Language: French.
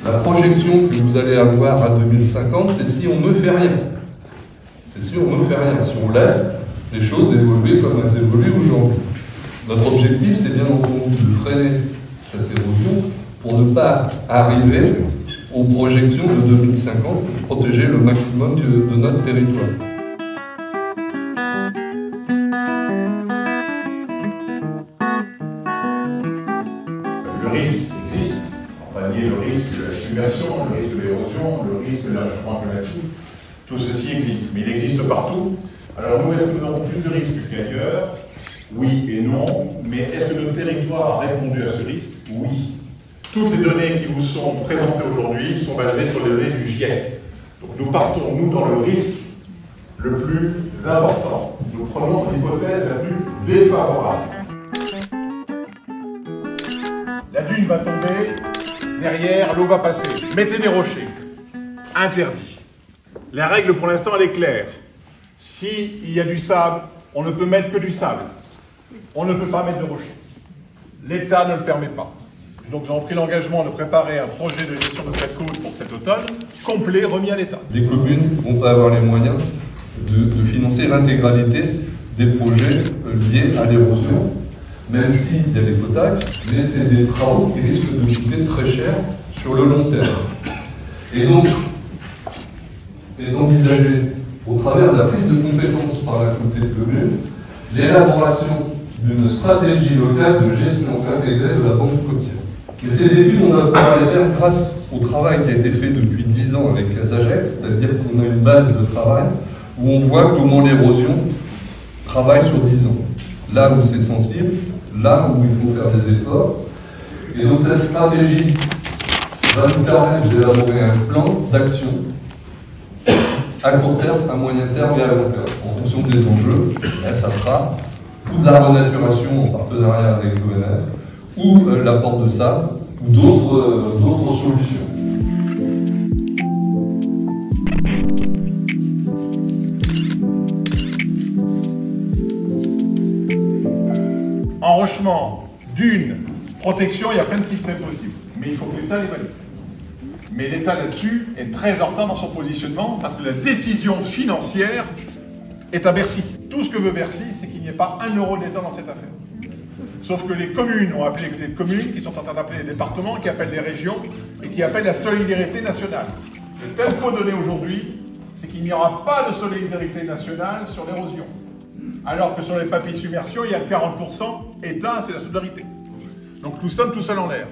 La projection que vous allez avoir à 2050, c'est si on ne fait rien. C'est si on ne fait rien, si on laisse les choses évoluer comme elles évoluent aujourd'hui. Notre objectif, c'est bien entendu de freiner cette érosion pour ne pas arriver aux projections de 2050 pour protéger le maximum de notre territoire. Le risque existe. On va nier le risque de la submersion, le risque de l'érosion, le risque de réchauffement climatique. Tout ceci existe, mais il existe partout. Alors nous, est-ce que nous avons plus de risques qu'ailleurs? Oui et non, mais est-ce que notre territoire a répondu à ce risque? Oui. Toutes les données qui vous sont présentées aujourd'hui sont basées sur les données du GIEC. Donc nous partons, nous, dans le risque le plus important. Nous prenons l'hypothèse la plus défavorable. La dune va tomber, derrière, l'eau va passer. Mettez des rochers. Interdit. La règle, pour l'instant, elle est claire. S'il y a du sable, on ne peut mettre que du sable. On ne peut pas mettre de rochers. L'État ne le permet pas. Donc, nous avons pris l'engagement de préparer un projet de gestion de cette côte pour cet automne, complet, remis à l'État. Les communes vont pas avoir les moyens de financer l'intégralité des projets liés à l'érosion, même s'il y a des cotaxes, mais c'est des travaux qui risquent de coûter très cher sur le long terme. Et donc, d'envisager, au travers de la prise de compétences par la communauté de communes, l'élaboration d'une stratégie locale de gestion intégrée de la banque côtière. Et ces études, on va pouvoir les faire grâce au travail qui a été fait depuis 10 ans avec Agex, c'est-à-dire qu'on a une base de travail où on voit comment l'érosion travaille sur 10 ans. Là où c'est sensible, là où il faut faire des efforts. Et donc cette stratégie va nous permettre d'élaborer un plan d'action à court terme, à moyen terme et à long terme. En fonction des enjeux, ça sera ou de la renaturation en partenariat avec l'ONF, ou l'apport de sable, ou d'autres solutions. Enrochement, dune, protection, il y a plein de systèmes possibles. Mais il faut que l'État les valide. Mais l'État là-dessus est très en retard dans son positionnement parce que la décision financière est à Bercy. Tout ce que veut Bercy, c'est qu'il n'y ait pas un euro d'État dans cette affaire. Sauf que les communes ont appelé les communes, qui sont en train d'appeler les départements, qui appellent les régions et qui appellent la solidarité nationale. Le tempo donné aujourd'hui, c'est qu'il n'y aura pas de solidarité nationale sur l'érosion. Alors que sur les papiers submersion, il y a 40%, État, c'est la solidarité. Donc nous sommes tout seuls en l'air.